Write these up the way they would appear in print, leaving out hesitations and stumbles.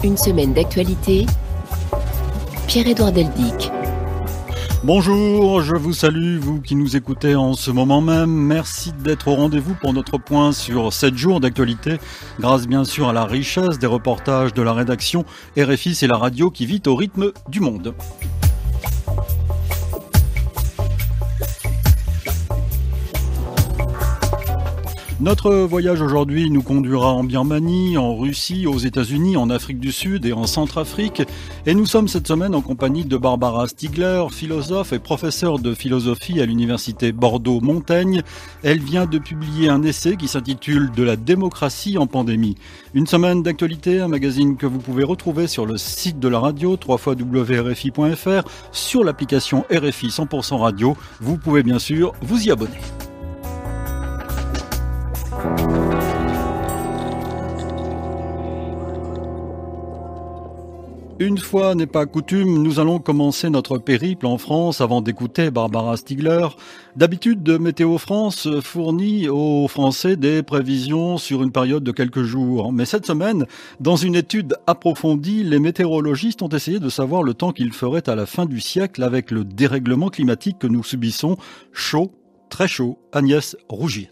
Une semaine d'actualité, Pierre-Édouard Deldic. Bonjour, je vous salue, vous qui nous écoutez en ce moment même. Merci d'être au rendez-vous pour notre point sur 7 jours d'actualité, grâce bien sûr à la richesse des reportages de la rédaction. RFI, c'est la radio qui vit au rythme du monde. Notre voyage aujourd'hui nous conduira en Birmanie, en Russie, aux États-Unis, en Afrique du Sud et en Centrafrique. Et nous sommes cette semaine en compagnie de Barbara Stiegler, philosophe et professeure de philosophie à l'université Bordeaux-Montaigne. Elle vient de publier un essai qui s'intitule « De la démocratie en pandémie ». Une semaine d'actualité, un magazine que vous pouvez retrouver sur le site de la radio, www.rfi.fr, sur l'application RFI 100% Radio. Vous pouvez bien sûr vous y abonner. Une fois n'est pas coutume, nous allons commencer notre périple en France avant d'écouter Barbara Stiegler. D'habitude, Météo France fournit aux Français des prévisions sur une période de quelques jours. Mais cette semaine, dans une étude approfondie, les météorologistes ont essayé de savoir le temps qu'il ferait à la fin du siècle avec le dérèglement climatique que nous subissons. Chaud, très chaud. Agnès Rougier.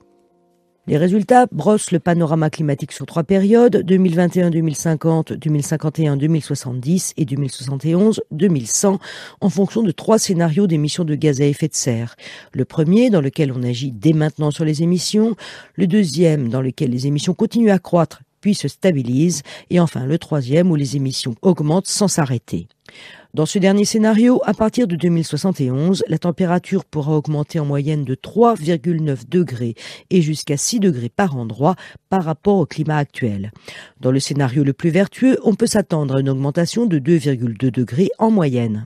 Les résultats brossent le panorama climatique sur 3 périodes, 2021-2050, 2051-2070 et 2071-2100, en fonction de 3 scénarios d'émissions de gaz à effet de serre. Le premier, dans lequel on agit dès maintenant sur les émissions, le deuxième, dans lequel les émissions continuent à croître puis se stabilisent, et enfin le troisième, où les émissions augmentent sans s'arrêter. Dans ce dernier scénario, à partir de 2071, la température pourra augmenter en moyenne de 3,9 degrés et jusqu'à 6 degrés par endroit par rapport au climat actuel. Dans le scénario le plus vertueux, on peut s'attendre à une augmentation de 2,2 degrés en moyenne.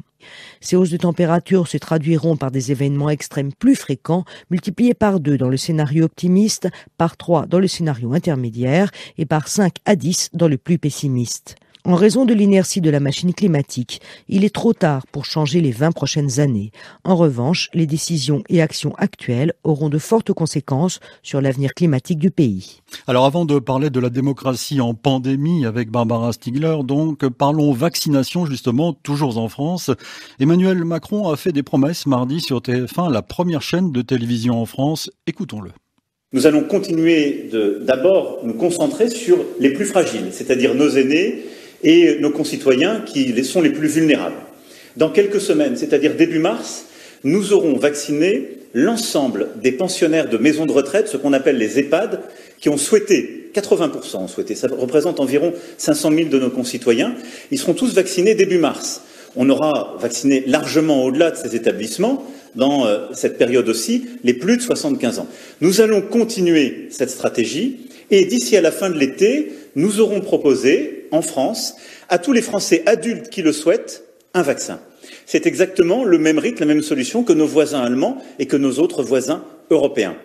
Ces hausses de température se traduiront par des événements extrêmes plus fréquents, multipliés par 2 dans le scénario optimiste, par 3 dans le scénario intermédiaire et par 5 à 10 dans le plus pessimiste. En raison de l'inertie de la machine climatique, il est trop tard pour changer les 20 prochaines années. En revanche, les décisions et actions actuelles auront de fortes conséquences sur l'avenir climatique du pays. Alors avant de parler de la démocratie en pandémie avec Barbara Stiegler, donc parlons vaccination justement, toujours en France. Emmanuel Macron a fait des promesses mardi sur TF1, la première chaîne de télévision en France. Écoutons-le. Nous allons continuer d'abord nous concentrer sur les plus fragiles, c'est-à-dire nos aînés et nos concitoyens qui sont les plus vulnérables. Dans quelques semaines, c'est-à-dire début mars, nous aurons vacciné l'ensemble des pensionnaires de maisons de retraite, ce qu'on appelle les EHPAD, qui ont souhaité, 80% ont souhaité, ça représente environ 500 000 de nos concitoyens, ils seront tous vaccinés début mars. On aura vacciné largement au-delà de ces établissements, dans cette période aussi, les plus de 75 ans. Nous allons continuer cette stratégie et d'ici à la fin de l'été, nous aurons proposé, en France, à tous les Français adultes qui le souhaitent, un vaccin. C'est exactement le même rythme, la même solution que nos voisins allemands et que nos autres voisins européens.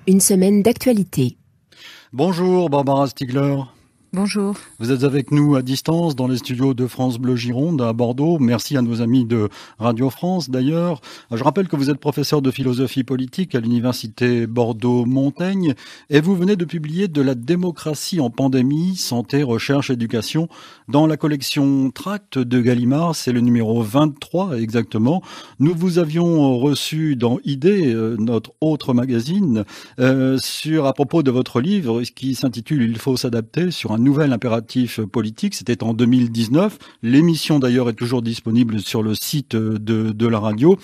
Une semaine d'actualité. Bonjour Barbara Stiegler. Bonjour. Vous êtes avec nous à distance dans les studios de France Bleu Gironde à Bordeaux. Merci à nos amis de Radio France d'ailleurs. Je rappelle que vous êtes professeur de philosophie politique à l'université Bordeaux-Montaigne et vous venez de publier De la démocratie en pandémie, santé, recherche, éducation dans la collection Tracts de Gallimard. C'est le numéro 23 exactement. Nous vous avions reçu dans Idée, notre autre magazine, à propos de votre livre qui s'intitule « Il faut s'adapter » sur un nouvel impératif politique, c'était en 2019. L'émission d'ailleurs est toujours disponible sur le site de la radio.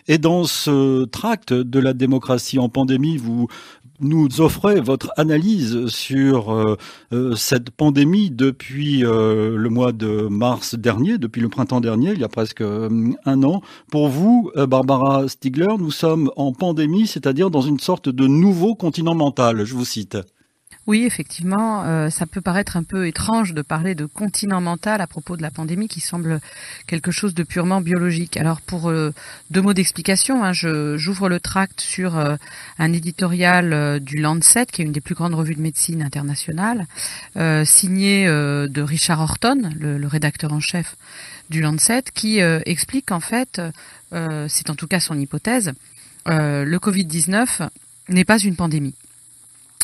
Et dans ce tract de la démocratie en pandémie, vous nous offrez votre analyse sur cette pandémie depuis le mois de mars dernier, depuis le printemps dernier, il y a presque un an. Pour vous, Barbara Stiegler, nous sommes en pandémie, c'est-à-dire dans une sorte de nouveau continent mental, je vous cite. Oui, effectivement, ça peut paraître un peu étrange de parler de continent mental à propos de la pandémie qui semble quelque chose de purement biologique. Alors pour 2 mots d'explication, j'ouvre le tract sur un éditorial du Lancet, qui est une des plus grandes revues de médecine internationale, signé de Richard Horton, le rédacteur en chef du Lancet, qui explique qu'en fait, c'est en tout cas son hypothèse, le Covid-19 n'est pas une pandémie.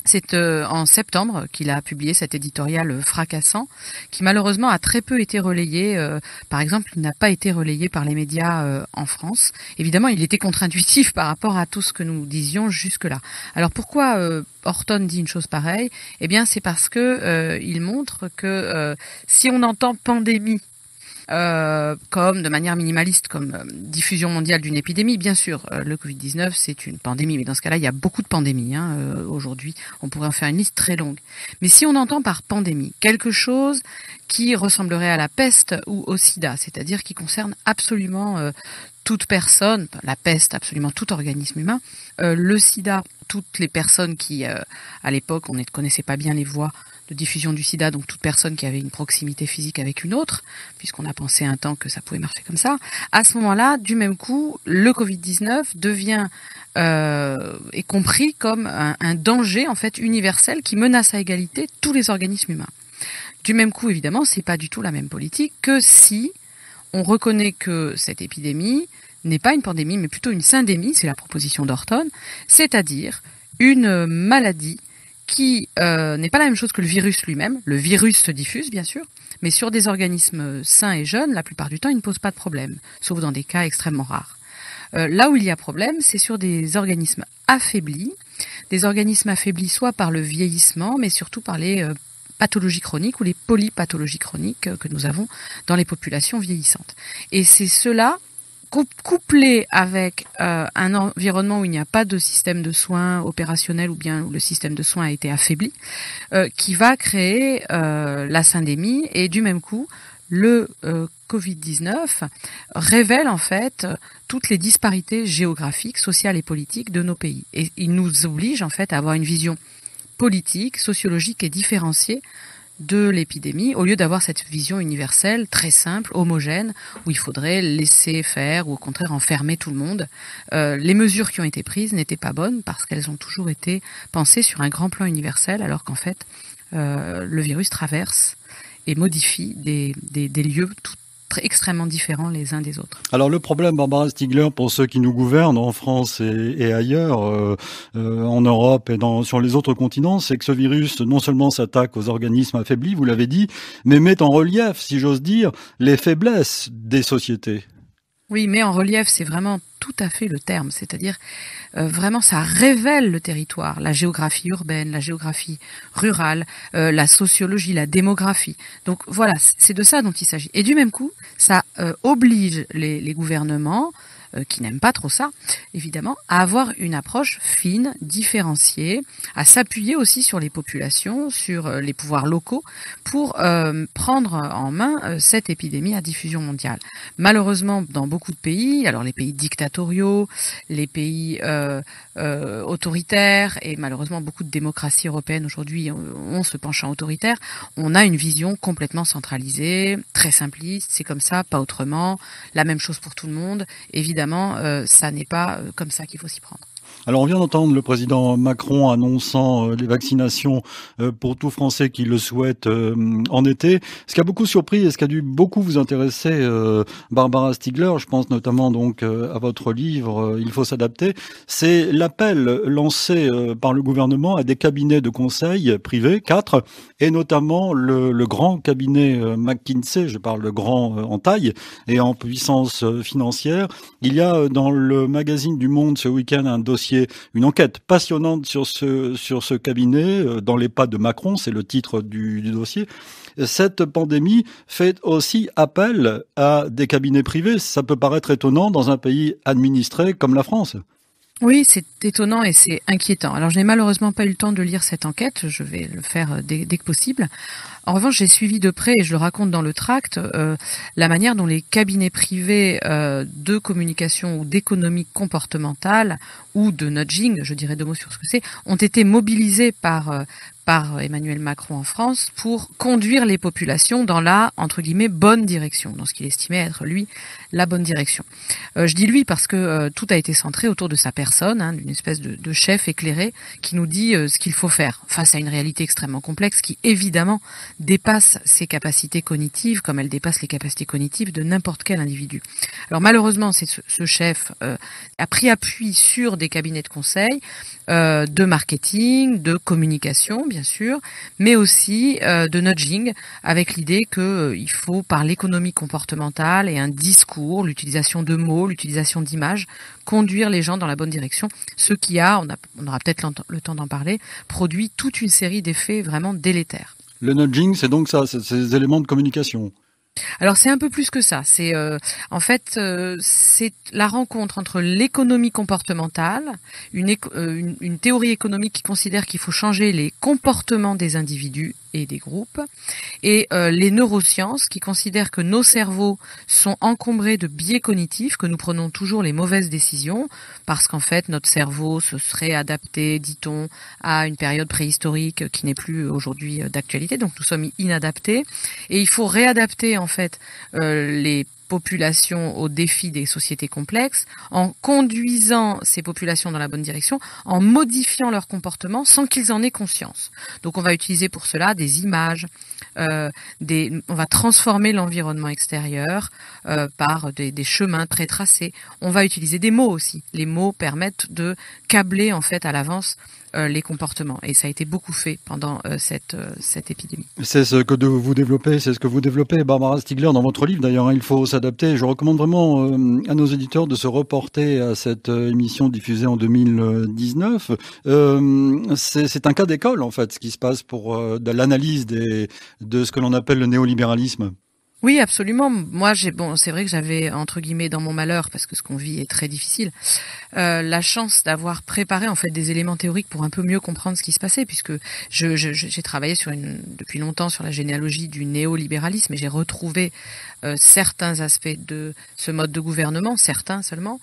C'est en septembre qu'il a publié cet éditorial fracassant qui malheureusement a très peu été relayé. Par exemple, il n'a pas été relayé par les médias en France. Évidemment, il était contre-intuitif par rapport à tout ce que nous disions jusque-là. Alors pourquoi Horton dit une chose pareille ? Eh bien, c'est parce que il montre que si on entend pandémie comme de manière minimaliste, comme diffusion mondiale d'une épidémie. Bien sûr, le Covid-19, c'est une pandémie, mais dans ce cas-là, il y a beaucoup de pandémies. Aujourd'hui, on pourrait en faire une liste très longue. Mais si on entend par pandémie quelque chose qui ressemblerait à la peste ou au sida, c'est-à-dire qui concerne absolument toute personne, la peste, absolument tout organisme humain, le sida, toutes les personnes qui, à l'époque, on ne connaissait pas bien les voies de diffusion du sida, donc toute personne qui avait une proximité physique avec une autre, puisqu'on a pensé un temps que ça pouvait marcher comme ça, à ce moment-là, du même coup, le Covid-19 devient est compris comme un danger en fait universel qui menace à égalité tous les organismes humains. Du même coup, évidemment, c'est pas du tout la même politique que si on reconnaît que cette épidémie n'est pas une pandémie, mais plutôt une syndémie, c'est la proposition d'Horton, c'est-à-dire une maladie qui n'est pas la même chose que le virus lui-même. Le virus se diffuse, bien sûr, mais sur des organismes sains et jeunes, la plupart du temps, il ne pose pas de problème, sauf dans des cas extrêmement rares. Là où il y a problème, c'est sur des organismes affaiblis soit par le vieillissement, mais surtout par les pathologies chroniques ou les polypathologies chroniques que nous avons dans les populations vieillissantes. Et c'est cela, couplé avec un environnement où il n'y a pas de système de soins opérationnel ou bien où le système de soins a été affaibli, qui va créer la syndémie. Et du même coup, le Covid-19 révèle en fait toutes les disparités géographiques, sociales et politiques de nos pays. Et il nous oblige en fait à avoir une vision politique, sociologique et différenciée de l'épidémie, au lieu d'avoir cette vision universelle, très simple, homogène, où il faudrait laisser faire ou au contraire enfermer tout le monde. Les mesures qui ont été prises n'étaient pas bonnes parce qu'elles ont toujours été pensées sur un grand plan universel, alors qu'en fait, le virus traverse et modifie des lieux extrêmement différents les uns des autres. Alors le problème, Barbara Stiegler, pour ceux qui nous gouvernent en France et ailleurs, en Europe et sur les autres continents, c'est que ce virus non seulement s'attaque aux organismes affaiblis, vous l'avez dit, mais met en relief, si j'ose dire, les faiblesses des sociétés. Oui, mais en relief, c'est vraiment tout à fait le terme, c'est-à-dire vraiment ça révèle le territoire, la géographie urbaine, la géographie rurale, la sociologie, la démographie. Donc voilà, c'est de ça dont il s'agit. Et du même coup, ça oblige les gouvernements, qui n'aiment pas trop ça, évidemment, à avoir une approche fine, différenciée, à s'appuyer aussi sur les populations, sur les pouvoirs locaux, pour prendre en main cette épidémie à diffusion mondiale. Malheureusement, dans beaucoup de pays, alors les pays dictatoriaux, les pays autoritaires, et malheureusement beaucoup de démocraties européennes aujourd'hui ont ce penchant autoritaire, on a une vision complètement centralisée, très simpliste, c'est comme ça, pas autrement, la même chose pour tout le monde. Évidemment, ça n'est pas comme ça qu'il faut s'y prendre. Alors on vient d'entendre le président Macron annonçant les vaccinations pour tout Français qui le souhaite en été. Ce qui a beaucoup surpris et ce qui a dû beaucoup vous intéresser, Barbara Stiegler, je pense notamment donc à votre livre Il faut s'adapter, c'est l'appel lancé par le gouvernement à des cabinets de conseil privés, 4, et notamment le grand cabinet McKinsey, je parle de grand en taille et en puissance financière. Il y a dans le magazine du Monde ce week-end un dossier, une enquête passionnante sur ce cabinet, dans les pas de Macron, c'est le titre du dossier. Cette pandémie fait aussi appel à des cabinets privés. Ça peut paraître étonnant dans un pays administré comme la France. Oui, c'est étonnant et c'est inquiétant. Alors, je n'ai malheureusement pas eu le temps de lire cette enquête, je vais le faire dès que possible. En revanche, j'ai suivi de près, et je le raconte dans le tract, la manière dont les cabinets privés de communication ou d'économie comportementale ou de nudging, je dirais 2 mots sur ce que c'est, ont été mobilisés par par Emmanuel Macron en France pour conduire les populations dans la, entre guillemets, bonne direction, dans ce qu'il estimait être, lui, la bonne direction. Je dis lui parce que tout a été centré autour de sa personne, d'une espèce de chef éclairé qui nous dit ce qu'il faut faire face à une réalité extrêmement complexe qui, évidemment, dépasse ses capacités cognitives comme elle dépasse les capacités cognitives de n'importe quel individu. Alors malheureusement, ce chef a pris appui sur des cabinets de conseil, de marketing, de communication, bien sûr, mais aussi de nudging, avec l'idée qu'il faut, par l'économie comportementale et un discours, l'utilisation de mots, l'utilisation d'images, conduire les gens dans la bonne direction, ce qui on aura peut-être le temps d'en parler, produit toute une série d'effets vraiment délétères. Le nudging, c'est donc ça, c'est ces éléments de communication. Alors c'est un peu plus que ça. C'est c'est la rencontre entre l'économie comportementale, une théorie économique qui considère qu'il faut changer les comportements des individus et des groupes, et les neurosciences qui considèrent que nos cerveaux sont encombrés de biais cognitifs, que nous prenons toujours les mauvaises décisions, parce qu'en fait notre cerveau se serait adapté, dit-on, à une période préhistorique qui n'est plus aujourd'hui d'actualité, donc nous sommes inadaptés, et il faut réadapter en fait les populations aux défis des sociétés complexes, en conduisant ces populations dans la bonne direction, en modifiant leur comportement sans qu'ils en aient conscience. Donc on va utiliser pour cela des images, on va transformer l'environnement extérieur par des chemins très tracés. On va utiliser des mots aussi. Les mots permettent de câbler en fait à l'avance les comportements, et ça a été beaucoup fait pendant cette épidémie. C'est ce que vous développez, Barbara Stiegler, dans votre livre d'ailleurs, il faut s'adapter. Je recommande vraiment à nos éditeurs de se reporter à cette émission diffusée en 2019. C'est un cas d'école en fait, ce qui se passe pour de l'analyse de ce que l'on appelle le néolibéralisme. Oui, absolument. Moi, c'est vrai que j'avais, entre guillemets, dans mon malheur, parce que ce qu'on vit est très difficile, la chance d'avoir préparé, en fait, des éléments théoriques pour un peu mieux comprendre ce qui se passait, puisque j'ai travaillé depuis longtemps sur la généalogie du néolibéralisme, et j'ai retrouvé certains aspects de ce mode de gouvernement, certains seulement.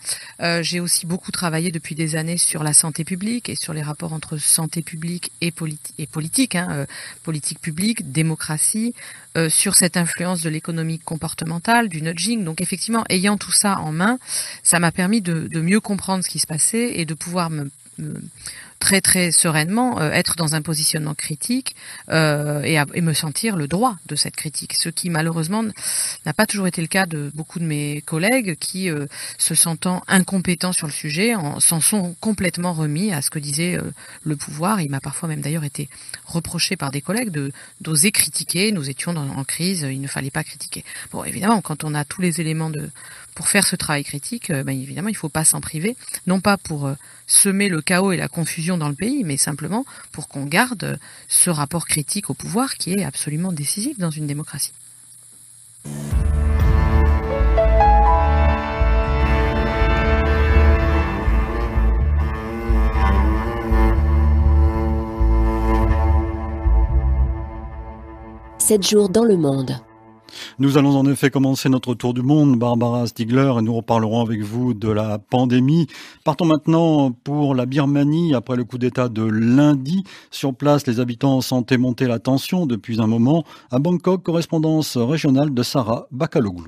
J'ai aussi beaucoup travaillé depuis des années sur la santé publique et sur les rapports entre santé publique et politique, politique publique, démocratie, sur cette influence de l'économie comportementale, du nudging. Donc effectivement, ayant tout ça en main, ça m'a permis de mieux comprendre ce qui se passait et de pouvoir très très sereinement être dans un positionnement critique et me sentir le droit de cette critique, ce qui malheureusement n'a pas toujours été le cas de beaucoup de mes collègues qui, se sentant incompétents sur le sujet, s'en sont complètement remis à ce que disait le pouvoir. Il m'a parfois même d'ailleurs été reproché par des collègues d'oser critiquer. Nous étions en crise, il ne fallait pas critiquer. Bon, évidemment, quand on a tous les éléments pour faire ce travail critique, évidemment, il ne faut pas s'en priver, non pas pour semer le chaos et la confusion dans le pays, mais simplement pour qu'on garde ce rapport critique au pouvoir qui est absolument décisif dans une démocratie. Sept jours dans le monde. Nous allons en effet commencer notre tour du monde, Barbara Stiegler, et nous reparlerons avec vous de la pandémie. Partons maintenant pour la Birmanie, après le coup d'État de lundi. Sur place, les habitants sentaient monter la tension depuis un moment. À Bangkok, correspondance régionale de Sarah Bakaloglou.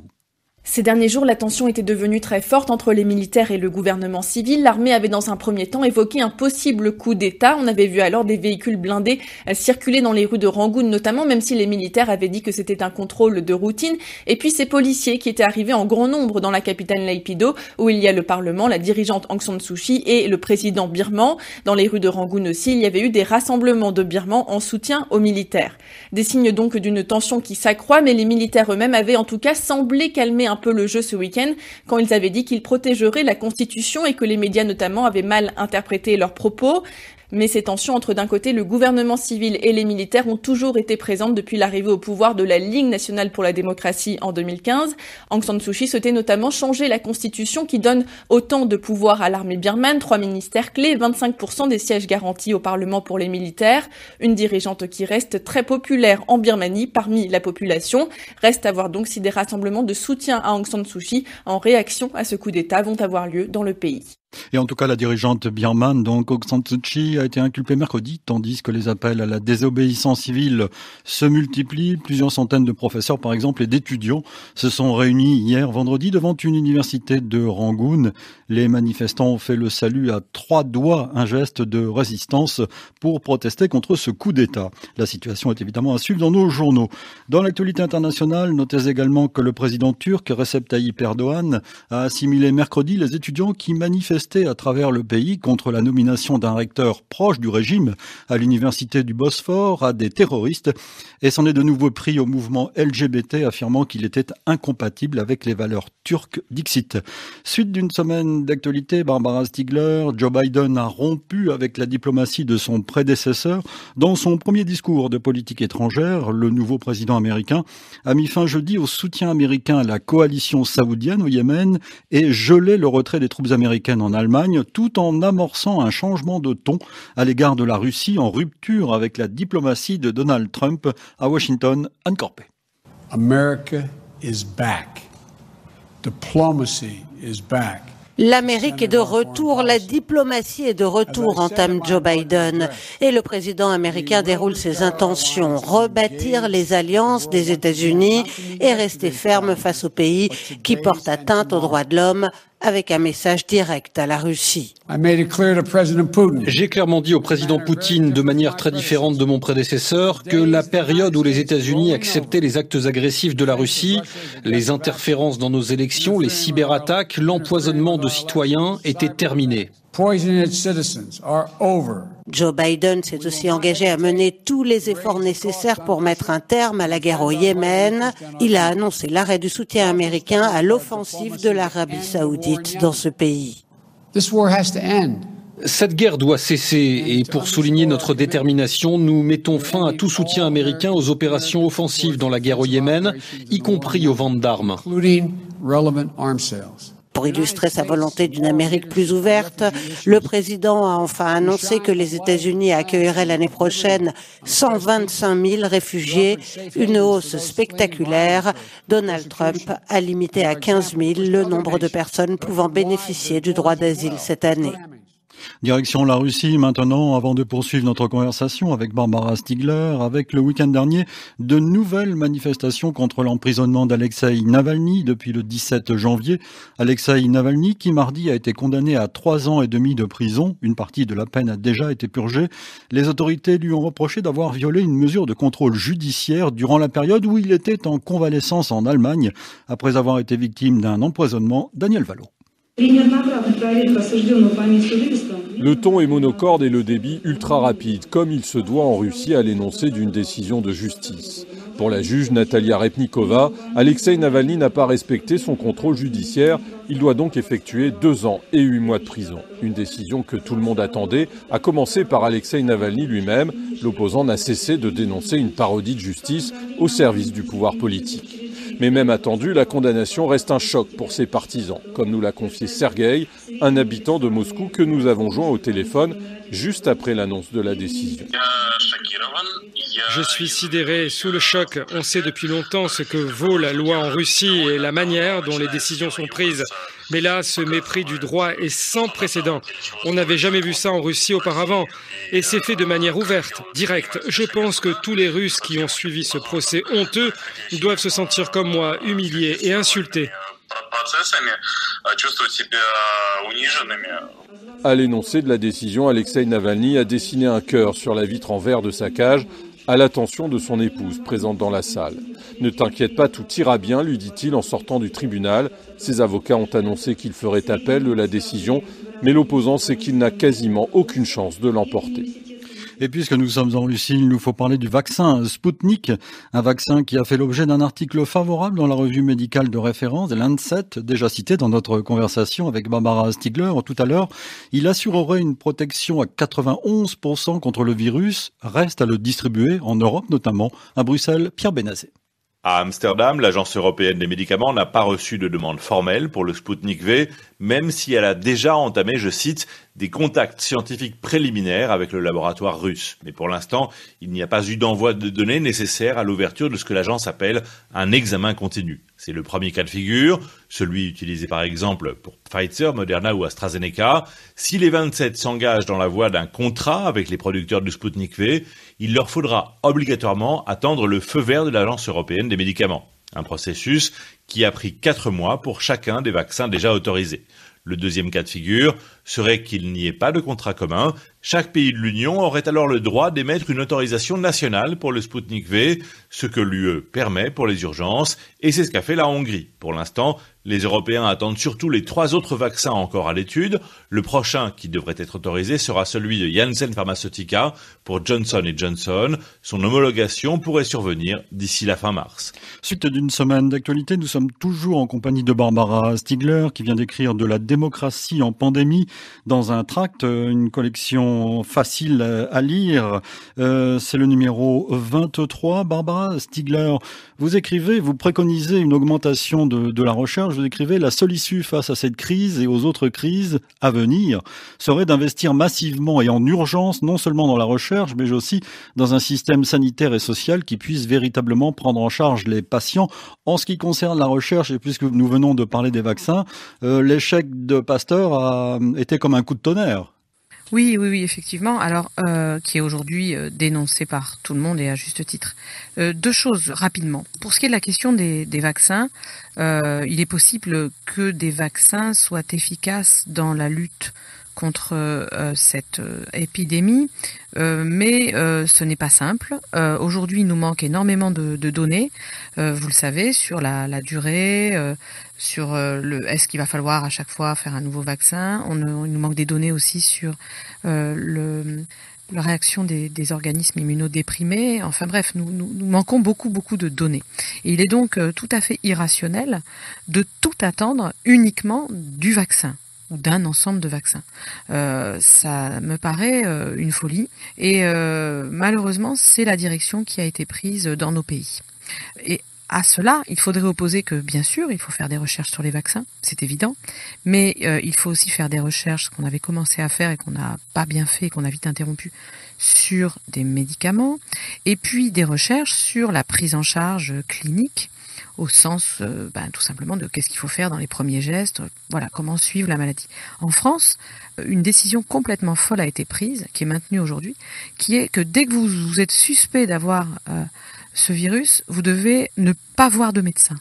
Ces derniers jours, la tension était devenue très forte entre les militaires et le gouvernement civil. L'armée avait dans un premier temps évoqué un possible coup d'État. On avait vu alors des véhicules blindés circuler dans les rues de Rangoon notamment, même si les militaires avaient dit que c'était un contrôle de routine. Et puis ces policiers qui étaient arrivés en grand nombre dans la capitale Naypyidaw, où il y a le Parlement, la dirigeante Aung San Suu Kyi et le président birman. Dans les rues de Rangoon aussi, il y avait eu des rassemblements de Birmans en soutien aux militaires. Des signes donc d'une tension qui s'accroît, mais les militaires eux-mêmes avaient en tout cas semblé calmer un peu le jeu ce week-end quand ils avaient dit qu'ils protégeraient la Constitution et que les médias notamment avaient mal interprété leurs propos. Mais ces tensions entre d'un côté le gouvernement civil et les militaires ont toujours été présentes depuis l'arrivée au pouvoir de la Ligue nationale pour la démocratie en 2015. Aung San Suu Kyi souhaitait notamment changer la constitution qui donne autant de pouvoir à l'armée birmane, 3 ministères clés, 25% des sièges garantis au Parlement pour les militaires. Une dirigeante qui reste très populaire en Birmanie parmi la population. Reste à voir donc si des rassemblements de soutien à Aung San Suu Kyi en réaction à ce coup d'État vont avoir lieu dans le pays. Et en tout cas, la dirigeante birmane, donc Aung San Suu Kyi, a été inculpée mercredi, tandis que les appels à la désobéissance civile se multiplient. Plusieurs centaines de professeurs, par exemple, et d'étudiants se sont réunis hier vendredi devant une université de Rangoon. Les manifestants ont fait le salut à 3 doigts, un geste de résistance pour protester contre ce coup d'État. La situation est évidemment à suivre dans nos journaux. Dans l'actualité internationale, notez également que le président turc Recep Tayyip Erdogan a assimilé mercredi les étudiants qui manifestaient à travers le pays contre la nomination d'un recteur proche du régime à l'université du Bosphore à des terroristes et s'en est de nouveau pris au mouvement LGBT affirmant qu'il était incompatible avec les valeurs turques dixit. Suite d'une semaine d'actualité, Barbara Stiegler, Joe Biden a rompu avec la diplomatie de son prédécesseur. Dans son premier discours de politique étrangère, le nouveau président américain a mis fin jeudi au soutien américain à la coalition saoudienne au Yémen et gelé le retrait des troupes américaines en Allemagne, tout en amorçant un changement de ton à l'égard de la Russie en rupture avec la diplomatie de Donald Trump à Washington. Anne Corpé. America is back. Diplomacy is back. L'Amérique est de retour, la diplomatie est de retour, entame Joe Biden. Et le président américain déroule ses intentions, rebâtir les alliances des États-Unis et rester ferme face aux pays qui portent atteinte aux droits de l'homme, avec un message direct à la Russie. J'ai clairement dit au président Poutine, de manière très différente de mon prédécesseur, que la période où les États-Unis acceptaient les actes agressifs de la Russie, les interférences dans nos élections, les cyberattaques, l'empoisonnement de citoyens était terminée. Joe Biden s'est aussi engagé à mener tous les efforts nécessaires pour mettre un terme à la guerre au Yémen. Il a annoncé l'arrêt du soutien américain à l'offensive de l'Arabie saoudite dans ce pays. Cette guerre doit cesser et pour souligner notre détermination, nous mettons fin à tout soutien américain aux opérations offensives dans la guerre au Yémen, y compris aux ventes d'armes. Pour illustrer sa volonté d'une Amérique plus ouverte, le président a enfin annoncé que les États-Unis accueilleraient l'année prochaine 125 000 réfugiés, une hausse spectaculaire. Donald Trump a limité à 15 000 le nombre de personnes pouvant bénéficier du droit d'asile cette année. Direction la Russie maintenant, avant de poursuivre notre conversation avec Barbara Stiegler. Avec le week-end dernier, de nouvelles manifestations contre l'emprisonnement d'Alexeï Navalny depuis le 17 janvier. Alexeï Navalny qui mardi a été condamné à 3 ans et demi de prison. Une partie de la peine a déjà été purgée. Les autorités lui ont reproché d'avoir violé une mesure de contrôle judiciaire durant la période où il était en convalescence en Allemagne après avoir été victime d'un empoisonnement. Daniel Vallot. Le ton est monocorde et le débit ultra rapide, comme il se doit en Russie à l'énoncé d'une décision de justice. Pour la juge Natalia Repnikova, Alexeï Navalny n'a pas respecté son contrôle judiciaire. Il doit donc effectuer 2 ans et 8 mois de prison. Une décision que tout le monde attendait, à commencer par Alexeï Navalny lui-même. L'opposant n'a cessé de dénoncer une parodie de justice au service du pouvoir politique. Mais même attendu, la condamnation reste un choc pour ses partisans, comme nous l'a confié Sergueï, un habitant de Moscou que nous avons joint au téléphone juste après l'annonce de la décision. Je suis sidéré, sous le choc. On sait depuis longtemps ce que vaut la loi en Russie et la manière dont les décisions sont prises. Mais là, ce mépris du droit est sans précédent. On n'avait jamais vu ça en Russie auparavant. Et c'est fait de manière ouverte, directe. Je pense que tous les Russes qui ont suivi ce procès honteux doivent se sentir comme moi, humiliés et insultés. À l'énoncé de la décision, Alexeï Navalny a dessiné un cœur sur la vitre en verre de sa cage, à l'attention de son épouse présente dans la salle. « Ne t'inquiète pas, tout ira bien », lui dit-il en sortant du tribunal. Ses avocats ont annoncé qu'il ferait appel de la décision, mais l'opposant sait qu'il n'a quasiment aucune chance de l'emporter. Et puisque nous sommes en Russie, il nous faut parler du vaccin Sputnik, un vaccin qui a fait l'objet d'un article favorable dans la revue médicale de référence, Lancet, déjà cité dans notre conversation avec Barbara Stiegler tout à l'heure. Il assurerait une protection à 91% contre le virus. Reste à le distribuer en Europe notamment, à Bruxelles. Pierre Benazé. À Amsterdam, l'Agence européenne des médicaments n'a pas reçu de demande formelle pour le Sputnik V, même si elle a déjà entamé, je cite, des contacts scientifiques préliminaires avec le laboratoire russe. Mais pour l'instant, il n'y a pas eu d'envoi de données nécessaires à l'ouverture de ce que l'agence appelle un examen continu. C'est le premier cas de figure, celui utilisé par exemple pour Pfizer, Moderna ou AstraZeneca. Si les 27 s'engagent dans la voie d'un contrat avec les producteurs du Sputnik V, il leur faudra obligatoirement attendre le feu vert de l'Agence européenne des médicaments. Un processus qui a pris 4 mois pour chacun des vaccins déjà autorisés. Le deuxième cas de figure serait qu'il n'y ait pas de contrat commun. Chaque pays de l'Union aurait alors le droit d'émettre une autorisation nationale pour le Sputnik V, ce que l'UE permet pour les urgences, et c'est ce qu'a fait la Hongrie. Pour l'instant, les Européens attendent surtout les 3 autres vaccins encore à l'étude. Le prochain qui devrait être autorisé sera celui de Janssen Pharmaceutica pour Johnson & Johnson. Son homologation pourrait survenir d'ici la fin mars. Suite d'une semaine d'actualité, nous sommes toujours en compagnie de Barbara Stiegler qui vient d'écrire De la démocratie en pandémie dans un tract, une collection facile à lire. C'est le numéro 23. Barbara Stiegler, vous préconisez une augmentation de la recherche. Vous écrivez: la seule issue face à cette crise et aux autres crises à venir serait d'investir massivement et en urgence, non seulement dans la recherche, mais aussi dans un système sanitaire et social qui puisse véritablement prendre en charge les patients. En ce qui concerne la recherche, et puisque nous venons de parler des vaccins, l'échec de Pasteur a été comme un coup de tonnerre. Oui, effectivement. Alors, qui est aujourd'hui dénoncé par tout le monde et à juste titre. 2 choses rapidement. Pour ce qui est de la question des vaccins, il est possible que des vaccins soient efficaces dans la lutte contre cette épidémie, mais ce n'est pas simple. Aujourd'hui, il nous manque énormément de données, vous le savez, sur la durée, sur est-ce qu'il va falloir à chaque fois faire un nouveau vaccin. Il nous manque des données aussi sur la réaction des organismes immunodéprimés. Enfin bref, nous manquons beaucoup de données. Et il est donc tout à fait irrationnel de tout attendre uniquement du vaccin ou d'un ensemble de vaccins. Ça me paraît une folie et malheureusement c'est la direction qui a été prise dans nos pays. Et à cela, il faudrait opposer que, bien sûr, il faut faire des recherches sur les vaccins, c'est évident, mais il faut aussi faire des recherches qu'on avait commencé à faire et qu'on n'a pas bien fait et qu'on a vite interrompu sur des médicaments, et puis des recherches sur la prise en charge clinique, au sens tout simplement de qu'est-ce qu'il faut faire dans les premiers gestes, voilà, comment suivre la maladie. En France, une décision complètement folle a été prise, qui est maintenue aujourd'hui, qui est que dès que vous êtes suspect d'avoir ce virus, vous devez ne pas voir de médecin.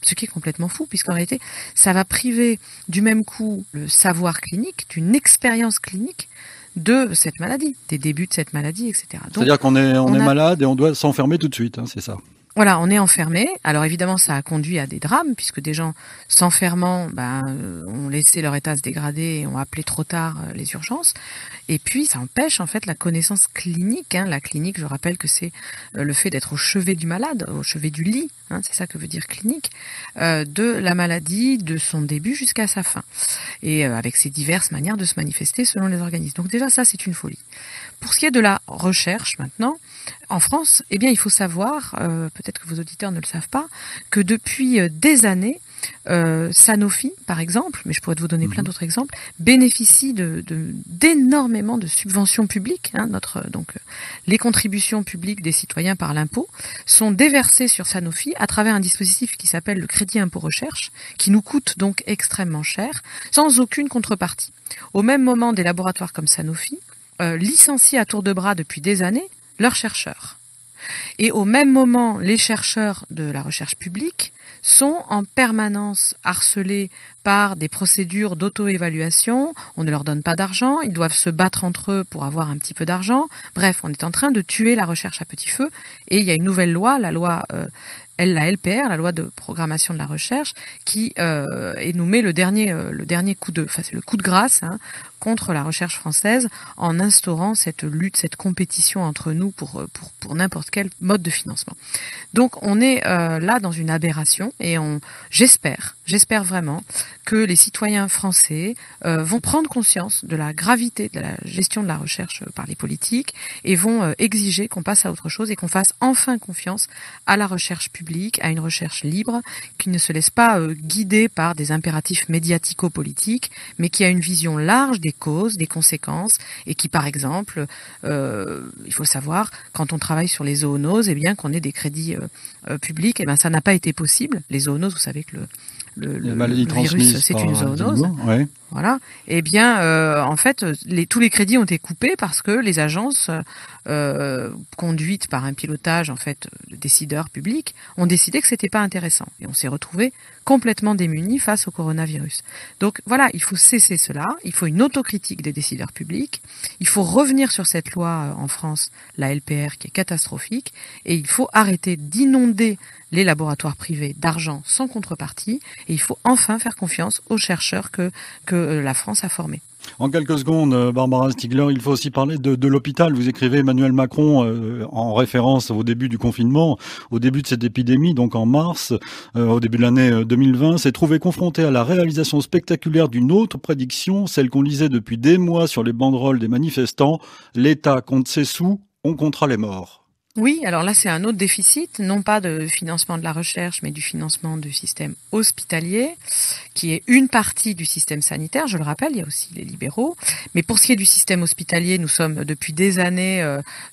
Ce qui est complètement fou, puisqu'en réalité, ça va priver du même coup le savoir clinique, d'une expérience clinique de cette maladie, des débuts de cette maladie, etc. Donc, c'est-à-dire qu'on est malade et on doit s'enfermer tout de suite, c'est ça? Voilà, on est enfermé. Alors évidemment, ça a conduit à des drames, puisque des gens s'enfermant ont laissé leur état se dégrader et ont appelé trop tard les urgences. Et puis, ça empêche en fait la connaissance clinique. La clinique, je rappelle que c'est le fait d'être au chevet du malade, au chevet du lit, c'est ça que veut dire clinique, de la maladie, de son début jusqu'à sa fin. Et avec ses diverses manières de se manifester selon les organismes. Donc déjà, ça, c'est une folie. Pour ce qui est de la recherche maintenant, en France, il faut savoir, peut-être que vos auditeurs ne le savent pas, que depuis des années, Sanofi, par exemple, mais je pourrais vous donner plein d'autres exemples, bénéficie d'énormément de subventions publiques. Les contributions publiques des citoyens par l'impôt sont déversées sur Sanofi à travers un dispositif qui s'appelle le crédit impôt recherche, qui nous coûte donc extrêmement cher, sans aucune contrepartie. Au même moment, des laboratoires comme Sanofi licencient à tour de bras depuis des années leurs chercheurs. Et au même moment, les chercheurs de la recherche publique sont en permanence harcelés par des procédures d'auto-évaluation. On ne leur donne pas d'argent, ils doivent se battre entre eux pour avoir un petit peu d'argent. Bref, on est en train de tuer la recherche à petit feu. Et il y a une nouvelle loi, la LPR, la loi de programmation de la recherche, qui nous met le dernier coup de, c'est le coup de grâce contre la recherche française en instaurant cette lutte, cette compétition entre nous pour n'importe quel mode de financement. Donc on est là dans une aberration et j'espère vraiment que les citoyens français vont prendre conscience de la gravité de la gestion de la recherche par les politiques et vont exiger qu'on passe à autre chose et qu'on fasse enfin confiance à la recherche publique public à une recherche libre, qui ne se laisse pas guider par des impératifs médiatico-politiques, mais qui a une vision large des causes, des conséquences, et qui, par exemple, il faut savoir, quand on travaille sur les zoonoses, eh bien qu'on ait des crédits publics, eh bien ça n'a pas été possible. Les zoonoses, vous savez que le virus, c'est une zoonose. Ouais. Voilà. Eh bien, en fait, tous les crédits ont été coupés parce que les agences conduites par un pilotage en fait de décideurs publics ont décidé que c'était pas intéressant. Et on s'est retrouvé complètement démunis face au coronavirus. Donc voilà, il faut cesser cela. Il faut une autocritique des décideurs publics. Il faut revenir sur cette loi en France, la LPR, qui est catastrophique. Et il faut arrêter d'inonder les laboratoires privés d'argent sans contrepartie. Et il faut enfin faire confiance aux chercheurs que la France a formés. En quelques secondes, Barbara Stiegler, il faut aussi parler de l'hôpital. Vous écrivez Emmanuel Macron en référence au début du confinement, au début de cette épidémie, donc en mars, au début de l'année 2020, s'est trouvé confronté à la réalisation spectaculaire d'une autre prédiction, celle qu'on lisait depuis des mois sur les banderoles des manifestants. L'État compte ses sous, on comptera les morts. Oui, alors là c'est un autre déficit, non pas de financement de la recherche, mais du financement du système hospitalier, qui est une partie du système sanitaire, je le rappelle, il y a aussi les libéraux. Mais pour ce qui est du système hospitalier, nous sommes depuis des années,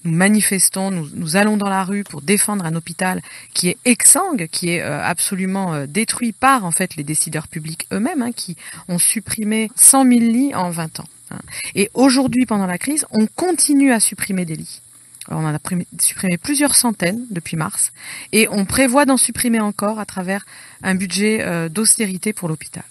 nous manifestons, nous allons dans la rue pour défendre un hôpital qui est exsangue, qui est absolument détruit par en fait les décideurs publics eux-mêmes, qui ont supprimé 100 000 lits en 20 ans. Et aujourd'hui, pendant la crise, on continue à supprimer des lits. Alors on en a supprimé plusieurs centaines depuis mars et on prévoit d'en supprimer encore à travers un budget d'austérité pour l'hôpital.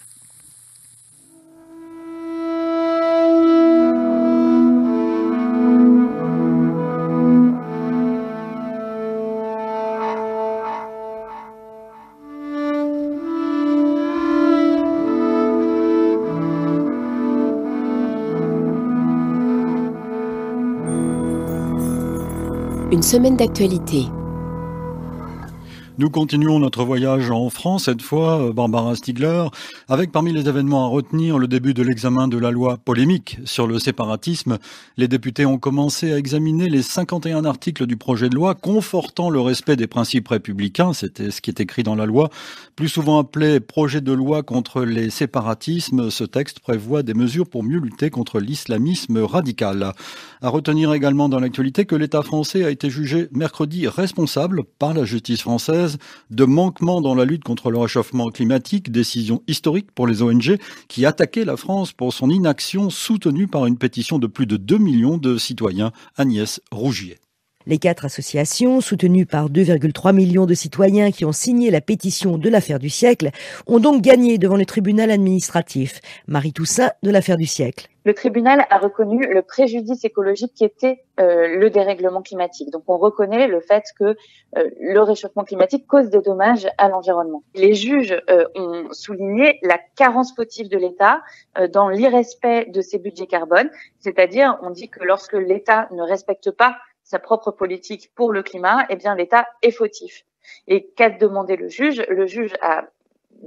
Une semaine d'actualité. Nous continuons notre voyage en France, cette fois, Barbara Stiegler, avec parmi les événements à retenir le début de l'examen de la loi polémique sur le séparatisme. Les députés ont commencé à examiner les 51 articles du projet de loi confortant le respect des principes républicains, c'était ce qui est écrit dans la loi. Plus souvent appelé projet de loi contre les séparatismes, ce texte prévoit des mesures pour mieux lutter contre l'islamisme radical. À retenir également dans l'actualité que l'État français a été jugé mercredi responsable par la justice française de manquements dans la lutte contre le réchauffement climatique, décision historique pour les ONG qui attaquaient la France pour son inaction soutenue par une pétition de plus de 2 millions de citoyens. Agnès Rougier. Les 4 associations, soutenues par 2,3 millions de citoyens qui ont signé la pétition de l'affaire du siècle, ont donc gagné devant le tribunal administratif. Marie Toussaint de l'affaire du siècle. Le tribunal a reconnu le préjudice écologique qui était le dérèglement climatique. Donc on reconnaît le fait que le réchauffement climatique cause des dommages à l'environnement. Les juges ont souligné la carence fautive de l'État dans l'irrespect de ses budgets carbone, c'est-à-dire on dit que lorsque l'État ne respecte pas sa propre politique pour le climat, eh bien l'État est fautif. Et qu'a demandé le juge? Le juge a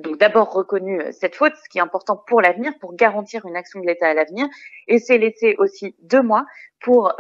donc d'abord reconnu cette faute, ce qui est important pour l'avenir, pour garantir une action de l'État à l'avenir, et s'est laissé aussi 2 mois pour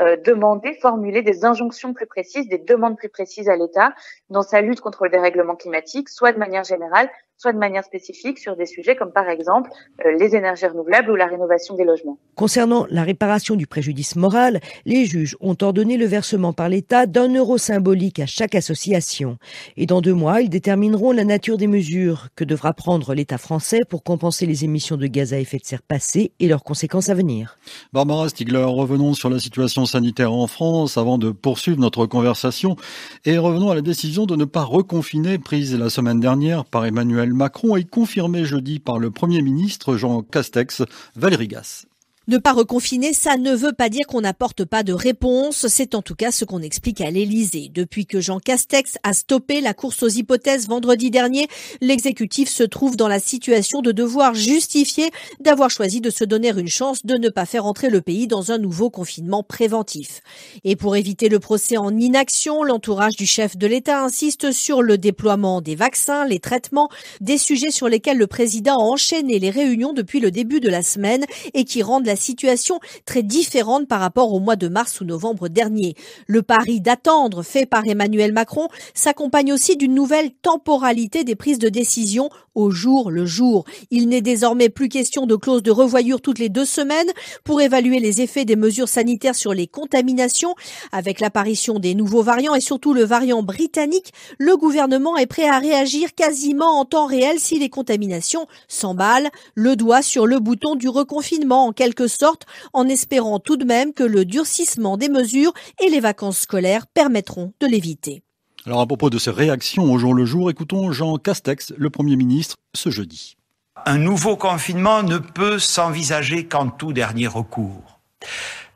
formuler des injonctions plus précises, des demandes plus précises à l'État dans sa lutte contre le dérèglement climatique, soit de manière générale, soit de manière spécifique sur des sujets comme par exemple les énergies renouvelables ou la rénovation des logements. Concernant la réparation du préjudice moral, les juges ont ordonné le versement par l'État d'1 euro symbolique à chaque association. Et dans 2 mois, ils détermineront la nature des mesures que devra prendre l'État français pour compenser les émissions de gaz à effet de serre passées et leurs conséquences à venir. Barbara Stiegler, revenons sur la situation sanitaire en France avant de poursuivre notre conversation et revenons à la décision de ne pas reconfiner prise la semaine dernière par Emmanuel Macron et confirmée jeudi par le Premier ministre Jean Castex. Valérie Gasse. Ne pas reconfiner, ça ne veut pas dire qu'on n'apporte pas de réponse. C'est en tout cas ce qu'on explique à l'Élysée. Depuis que Jean Castex a stoppé la course aux hypothèses vendredi dernier, l'exécutif se trouve dans la situation de devoir justifier d'avoir choisi de se donner une chance de ne pas faire entrer le pays dans un nouveau confinement préventif. Et pour éviter le procès en inaction, l'entourage du chef de l'État insiste sur le déploiement des vaccins, les traitements, des sujets sur lesquels le président a enchaîné les réunions depuis le début de la semaine et qui rendent la la situation très différente par rapport au mois de mars ou novembre dernier. Le pari d'attendre fait par Emmanuel Macron s'accompagne aussi d'une nouvelle temporalité des prises de décision au jour le jour. Il n'est désormais plus question de clause de revoyure toutes les 2 semaines pour évaluer les effets des mesures sanitaires sur les contaminations. Avec l'apparition des nouveaux variants et surtout le variant britannique, le gouvernement est prêt à réagir quasiment en temps réel si les contaminations s'emballent. Le doigt sur le bouton du reconfinement en quelque sorte, en espérant tout de même que le durcissement des mesures et les vacances scolaires permettront de l'éviter. Alors à propos de ces réactions au jour le jour, écoutons Jean Castex, le Premier ministre, ce jeudi. Un nouveau confinement ne peut s'envisager qu'en tout dernier recours.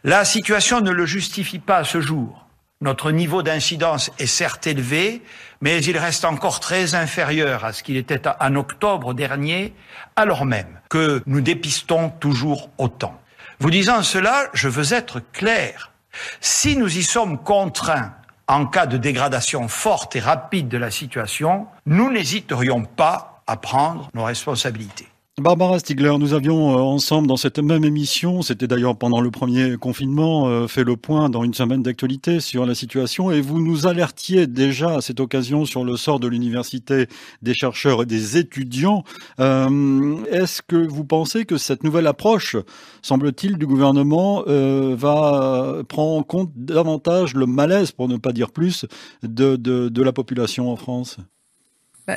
La situation ne le justifie pas à ce jour. Notre niveau d'incidence est certes élevé, mais il reste encore très inférieur à ce qu'il était en octobre dernier, alors même que nous dépistons toujours autant. Vous disant cela, je veux être clair. Si nous y sommes contraints en cas de dégradation forte et rapide de la situation, nous n'hésiterions pas à prendre nos responsabilités. Barbara Stiegler, nous avions ensemble dans cette même émission, c'était d'ailleurs pendant le premier confinement, fait le point dans une semaine d'actualité sur la situation et vous nous alertiez déjà à cette occasion sur le sort de l'université, des chercheurs et des étudiants. Est-ce que vous pensez que cette nouvelle approche, semble-t-il, du gouvernement va prendre en compte davantage le malaise, pour ne pas dire plus, de la population en France ?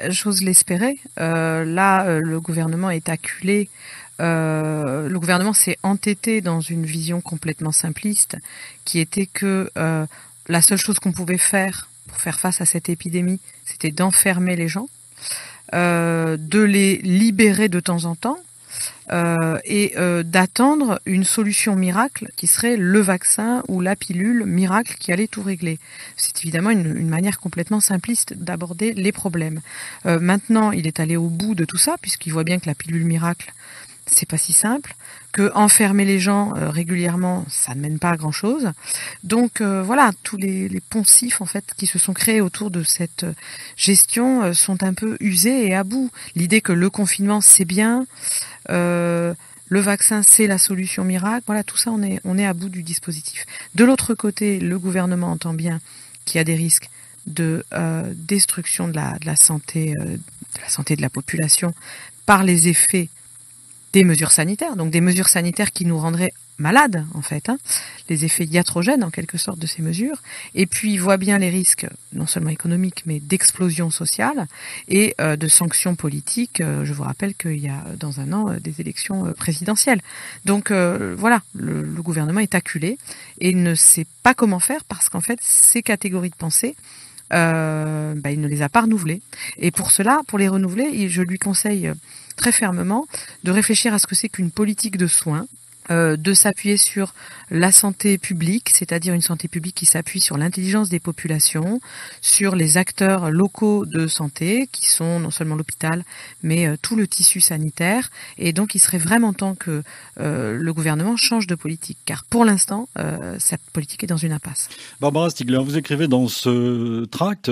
J'ose l'espérer. Le gouvernement est acculé. Le gouvernement s'est entêté dans une vision complètement simpliste, qui était que la seule chose qu'on pouvait faire pour faire face à cette épidémie, c'était d'enfermer les gens, de les libérer de temps en temps, et d'attendre une solution miracle qui serait le vaccin ou la pilule miracle qui allait tout régler. C'est évidemment une manière complètement simpliste d'aborder les problèmes. Maintenant, il est allé au bout de tout ça puisqu'il voit bien que la pilule miracle, c'est pas si simple, que enfermer les gens régulièrement, ça ne mène pas à grand chose. Donc voilà, tous les poncifs en fait qui se sont créés autour de cette gestion sont un peu usés et à bout. L'idée que le confinement c'est bien, le vaccin c'est la solution miracle, voilà, tout ça on est à bout du dispositif. De l'autre côté, le gouvernement entend bien qu'il y a des risques de destruction de la santé de la population par les effets des mesures sanitaires, donc des mesures sanitaires qui nous rendraient malades en fait, les effets iatrogènes en quelque sorte de ces mesures, et puis il voit bien les risques non seulement économiques mais d'explosion sociale et de sanctions politiques. Je vous rappelle qu'il y a dans un an des élections présidentielles. Donc voilà, le gouvernement est acculé et ne sait pas comment faire parce qu'en fait ces catégories de pensée il ne les a pas renouvelées. Et pour cela, pour les renouveler, je lui conseille très fermement de réfléchir à ce que c'est qu'une politique de soins, de s'appuyer sur la santé publique, c'est-à-dire une santé publique qui s'appuie sur l'intelligence des populations, sur les acteurs locaux de santé, qui sont non seulement l'hôpital, mais tout le tissu sanitaire. Et donc, il serait vraiment temps que le gouvernement change de politique, car pour l'instant, cette politique est dans une impasse. Barbara Stiegler, vous écrivez dans ce tract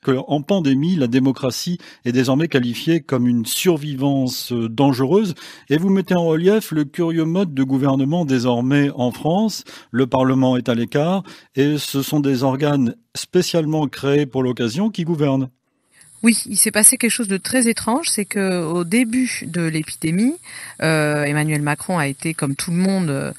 qu'en pandémie, la démocratie est désormais qualifiée comme une survivance dangereuse, et vous mettez en relief le curieux mode de gouvernement désormais en France. Le Parlement est à l'écart et ce sont des organes spécialement créés pour l'occasion qui gouvernent. Oui, il s'est passé quelque chose de très étrange, c'est que au début de l'épidémie, Emmanuel Macron a été, comme tout le monde,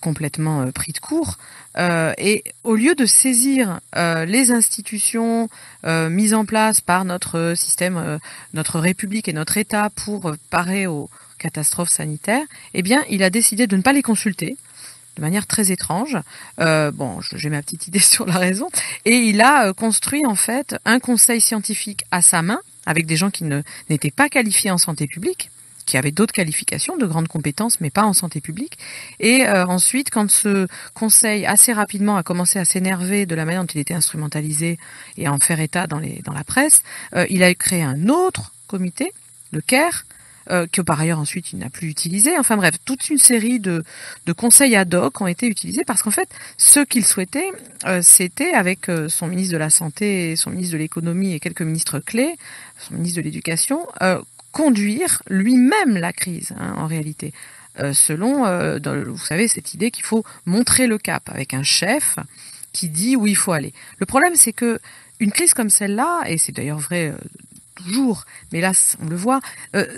complètement pris de court. Et au lieu de saisir les institutions mises en place par notre système, notre République et notre État pour parer aux catastrophes sanitaires, eh bien, il a décidé de ne pas les consulter. De manière très étrange. J'ai ma petite idée sur la raison. Et il a construit en fait un conseil scientifique à sa main, avec des gens qui n'étaient pas qualifiés en santé publique, qui avaient d'autres qualifications, de grandes compétences, mais pas en santé publique. Et ensuite, quand ce conseil assez rapidement a commencé à s'énerver de la manière dont il était instrumentalisé et à en faire état dans la presse, il a créé un autre comité, le CARE, que par ailleurs ensuite il n'a plus utilisé. Enfin bref, toute une série de conseils ad hoc ont été utilisés parce qu'en fait, ce qu'il souhaitait, c'était avec son ministre de la Santé, son ministre de l'Économie et quelques ministres clés, son ministre de l'Éducation, conduire lui-même la crise, en réalité. selon, vous savez, cette idée qu'il faut montrer le cap avec un chef qui dit où il faut aller. Le problème, c'est que une crise comme celle-là, et c'est d'ailleurs vrai toujours, mais là on le voit,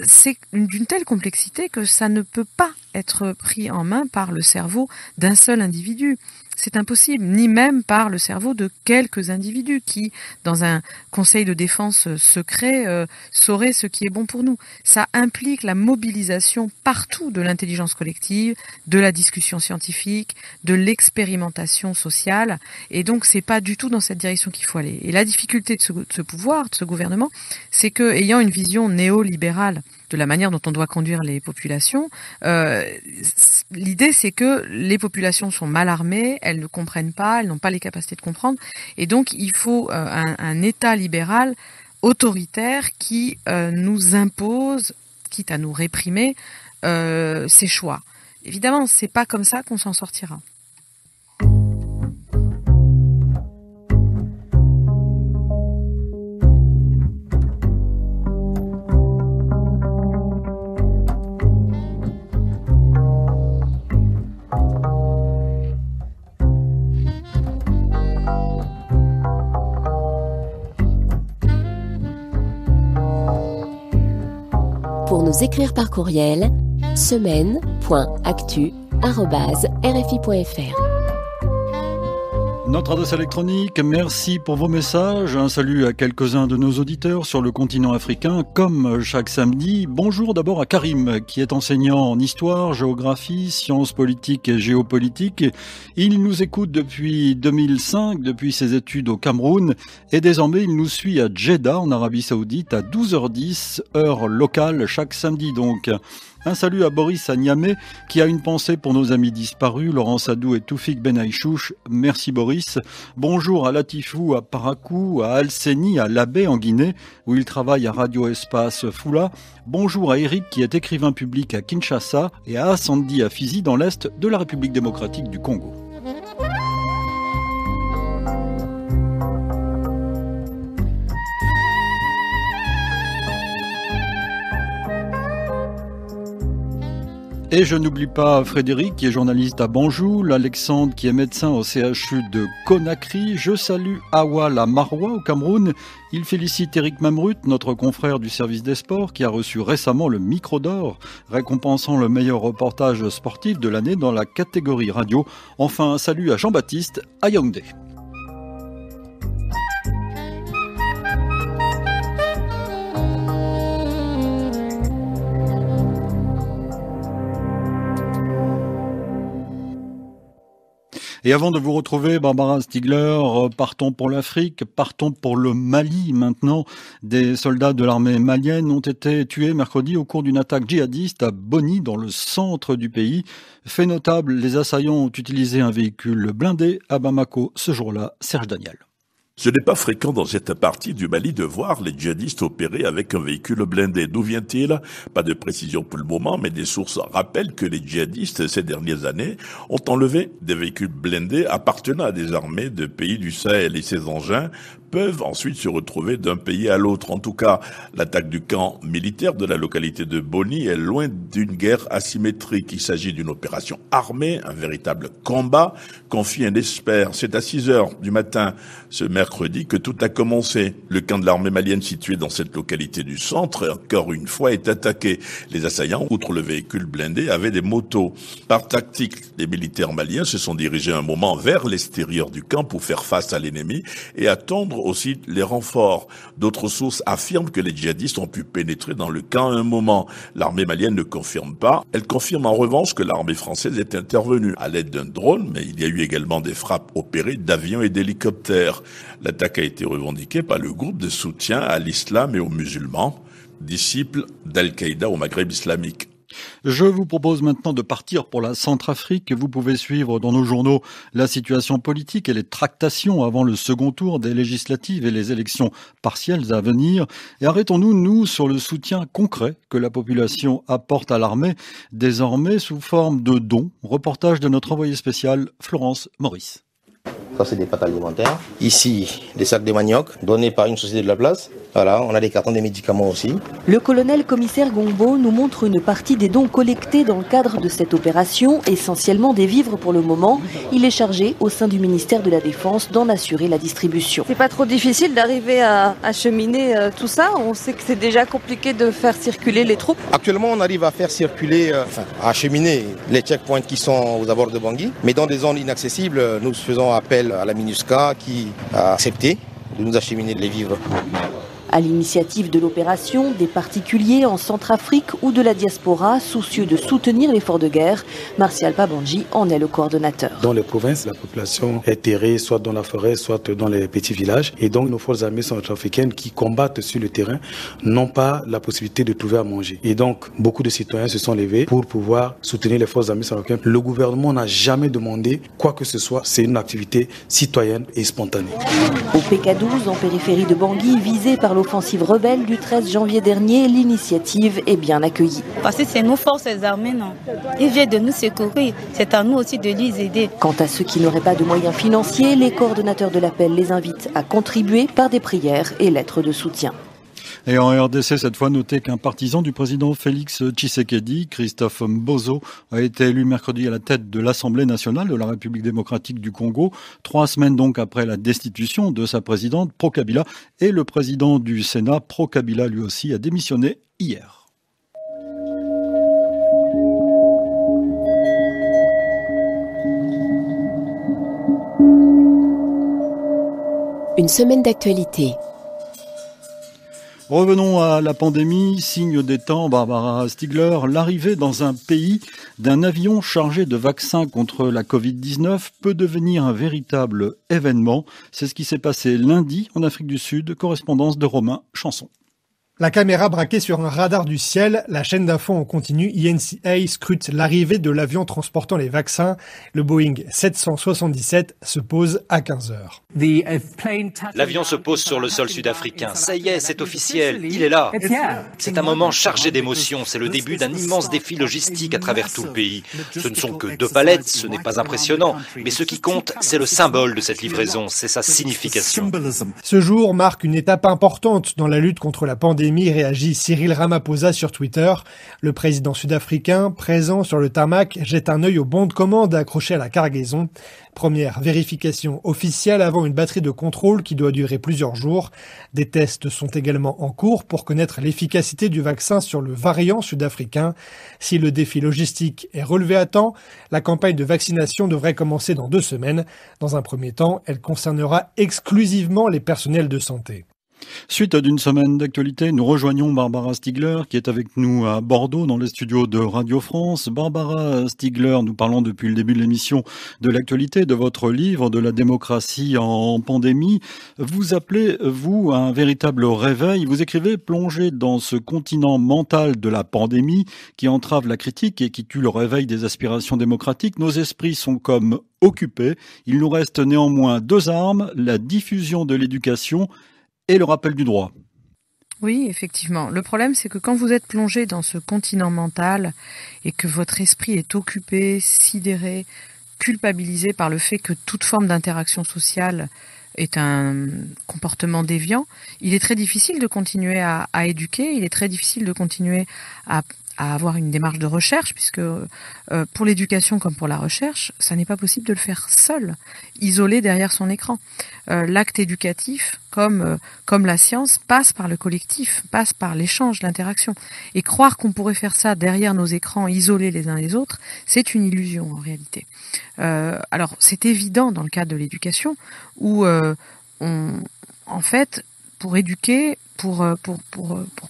c'est d'une telle complexité que ça ne peut pas être pris en main par le cerveau d'un seul individu. C'est impossible, ni même par le cerveau de quelques individus qui, dans un conseil de défense secret, sauraient ce qui est bon pour nous. Ça implique la mobilisation partout de l'intelligence collective, de la discussion scientifique, de l'expérimentation sociale, et donc c'est pas du tout dans cette direction qu'il faut aller. Et la difficulté de ce pouvoir, de ce gouvernement, c'est que, ayant une vision néolibérale de la manière dont on doit conduire les populations, l'idée c'est que les populations sont mal armées, elles ne comprennent pas, elles n'ont pas les capacités de comprendre, et donc il faut un État libéral autoritaire qui nous impose, quitte à nous réprimer, ses choix. Évidemment, c'est pas comme ça qu'on s'en sortira. Pour nous écrire par courriel, semaine.actu@rfi.fr. Notre adresse électronique, merci pour vos messages. Un salut à quelques-uns de nos auditeurs sur le continent africain, comme chaque samedi. Bonjour d'abord à Karim, qui est enseignant en histoire, géographie, sciences politiques et géopolitique. Il nous écoute depuis 2005, depuis ses études au Cameroun, et désormais il nous suit à Jeddah, en Arabie Saoudite, à 12h10, heure locale, chaque samedi donc. Un salut à Boris à Niamey, qui a une pensée pour nos amis disparus, Laurent Sadou et Toufik Ben Aïchouch. Merci Boris. Bonjour à Latifou à Parakou, à Alseni, à Labé en Guinée, où il travaille à Radio Espace Foula. Bonjour à Eric, qui est écrivain public à Kinshasa, et à Assandi à Fizi, dans l'est de la République démocratique du Congo. Et je n'oublie pas Frédéric, qui est journaliste à Banjul, Alexandre, qui est médecin au CHU de Conakry. Je salue Awal à Maroua, au Cameroun. Il félicite Eric Mamrut, notre confrère du service des sports, qui a reçu récemment le Micro d'Or, récompensant le meilleur reportage sportif de l'année dans la catégorie radio. Enfin, un salut à Jean-Baptiste à Yaoundé. Et avant de vous retrouver, Barbara Stiegler, partons pour l'Afrique, partons pour le Mali maintenant. Des soldats de l'armée malienne ont été tués mercredi au cours d'une attaque djihadiste à Boni, dans le centre du pays. Fait notable, les assaillants ont utilisé un véhicule blindé à Bamako ce jour-là. Serge Daniel. Ce n'est pas fréquent dans cette partie du Mali de voir les djihadistes opérer avec un véhicule blindé. D'où vient-il? Pas de précision pour le moment, mais des sources rappellent que les djihadistes, ces dernières années, ont enlevé des véhicules blindés appartenant à des armées de pays du Sahel, et ces engins peuvent ensuite se retrouver d'un pays à l'autre. En tout cas, l'attaque du camp militaire de la localité de Boni est loin d'une guerre asymétrique. Il s'agit d'une opération armée, un véritable combat, confie un expert. C'est à 6h du matin ce mercredi que tout a commencé. Le camp de l'armée malienne situé dans cette localité du centre, encore une fois, est attaqué. Les assaillants, outre le véhicule blindé, avaient des motos. Par tactique, les militaires maliens se sont dirigés un moment vers l'extérieur du camp pour faire face à l'ennemi et attendre aussi les renforts. D'autres sources affirment que les djihadistes ont pu pénétrer dans le camp à un moment. L'armée malienne ne confirme pas. Elle confirme en revanche que l'armée française est intervenue à l'aide d'un drone, mais il y a eu également des frappes opérées d'avions et d'hélicoptères. L'attaque a été revendiquée par le groupe de soutien à l'islam et aux musulmans, disciples d'Al-Qaïda au Maghreb islamique. Je vous propose maintenant de partir pour la Centrafrique. Vous pouvez suivre dans nos journaux la situation politique et les tractations avant le second tour des législatives et les élections partielles à venir. Et arrêtons-nous, nous, sur le soutien concret que la population apporte à l'armée, désormais sous forme de dons. Reportage de notre envoyé spécial, Florence Maurice. Ça, c'est des pâtes alimentaires. Ici, des sacs de manioc donnés par une société de la place. Voilà, on a des cartons de médicaments aussi. Le colonel-commissaire Gombo nous montre une partie des dons collectés dans le cadre de cette opération, essentiellement des vivres pour le moment. Il est chargé au sein du ministère de la Défense d'en assurer la distribution. C'est pas trop difficile d'arriver à acheminer tout ça? On sait que c'est déjà compliqué de faire circuler les troupes. Actuellement, on arrive à faire circuler, à acheminer les checkpoints qui sont aux abords de Bangui. Mais dans des zones inaccessibles, nous faisons appel à la MINUSCA qui a accepté de nous acheminer les vivres. À l'initiative de l'opération, des particuliers en Centrafrique ou de la diaspora, soucieux de soutenir l'effort de guerre, Martial Pabandji en est le coordonnateur. Dans les provinces, la population est terrée soit dans la forêt, soit dans les petits villages. Et donc nos forces armées centrafricaines qui combattent sur le terrain n'ont pas la possibilité de trouver à manger. Et donc beaucoup de citoyens se sont levés pour pouvoir soutenir les forces armées centrafricaines. Le gouvernement n'a jamais demandé quoi que ce soit. C'est une activité citoyenne et spontanée. Au PK12, en périphérie de Bangui, visé par l'offensive rebelle du 13 janvier dernier, l'initiative est bien accueillie. Parce que c'est nos forces armées, non. Ils viennent de nous secourir. C'est à nous aussi de les aider. Quant à ceux qui n'auraient pas de moyens financiers, les coordonnateurs de l'appel les invitent à contribuer par des prières et lettres de soutien. Et en RDC, cette fois, notez qu'un partisan du président Félix Tshisekedi, Christophe Mbozo, a été élu mercredi à la tête de l'Assemblée nationale de la République démocratique du Congo, 3 semaines donc après la destitution de sa présidente pro-Kabila. Et le président du Sénat, pro-Kabila lui aussi, a démissionné hier. Une semaine d'actualité. Revenons à la pandémie, signe des temps, Barbara Stiegler, l'arrivée dans un pays d'un avion chargé de vaccins contre la Covid-19 peut devenir un véritable événement. C'est ce qui s'est passé lundi en Afrique du Sud, correspondance de Romain Chanson. La caméra braquée sur un radar du ciel, la chaîne d'infos en continu INCA scrute l'arrivée de l'avion transportant les vaccins. Le Boeing 777 se pose à 15h. L'avion se pose sur le sol sud-africain. Ça y est, c'est officiel, il est là. C'est un moment chargé d'émotions. C'est le début d'un immense défi logistique à travers tout le pays. Ce ne sont que 2 palettes, ce n'est pas impressionnant. Mais ce qui compte, c'est le symbole de cette livraison, c'est sa signification. Ce jour marque une étape importante dans la lutte contre la pandémie, réagit Cyril Ramaphosa sur Twitter. Le président sud-africain, présent sur le tarmac, jette un œil au bon de commande accroché à la cargaison. Première vérification officielle avant une batterie de contrôle qui doit durer plusieurs jours. Des tests sont également en cours pour connaître l'efficacité du vaccin sur le variant sud-africain. Si le défi logistique est relevé à temps, la campagne de vaccination devrait commencer dans 2 semaines. Dans un premier temps, elle concernera exclusivement les personnels de santé. Suite d'une semaine d'actualité, nous rejoignons Barbara Stiegler qui est avec nous à Bordeaux dans les studios de Radio France. Barbara Stiegler, nous parlons depuis le début de l'émission de l'actualité, de votre livre de la démocratie en pandémie. Vous appelez, vous, à un véritable réveil. Vous écrivez: plongé dans ce continent mental de la pandémie qui entrave la critique et qui tue le réveil des aspirations démocratiques, nos esprits sont comme occupés. Il nous reste néanmoins 2 armes, la diffusion de l'éducation et le rappel du droit. Oui, effectivement. Le problème, c'est que quand vous êtes plongé dans ce continent mental et que votre esprit est occupé, sidéré, culpabilisé par le fait que toute forme d'interaction sociale est un comportement déviant, il est très difficile de continuer à éduquer, il est très difficile de continuer à avoir une démarche de recherche, puisque pour l'éducation comme pour la recherche, ça n'est pas possible de le faire seul, isolé derrière son écran. L'acte éducatif, comme la science, passe par le collectif, passe par l'échange, l'interaction. Et croire qu'on pourrait faire ça derrière nos écrans, isolés les uns les autres, c'est une illusion en réalité. Alors c'est évident dans le cadre de l'éducation, où en fait, pour éduquer, pour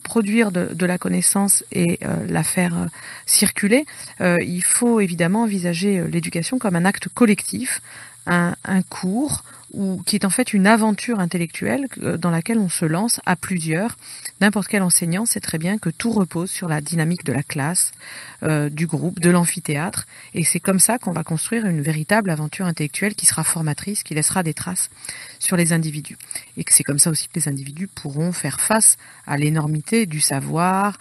produire de la connaissance et la faire circuler, il faut évidemment envisager l'éducation comme un acte collectif, un cours qui est en fait une aventure intellectuelle dans laquelle on se lance à plusieurs. N'importe quel enseignant sait très bien que tout repose sur la dynamique de la classe, du groupe, de l'amphithéâtre, et c'est comme ça qu'on va construire une véritable aventure intellectuelle qui sera formatrice, qui laissera des traces sur les individus. Et que c'est comme ça aussi que les individus pourront faire face à l'énormité du savoir,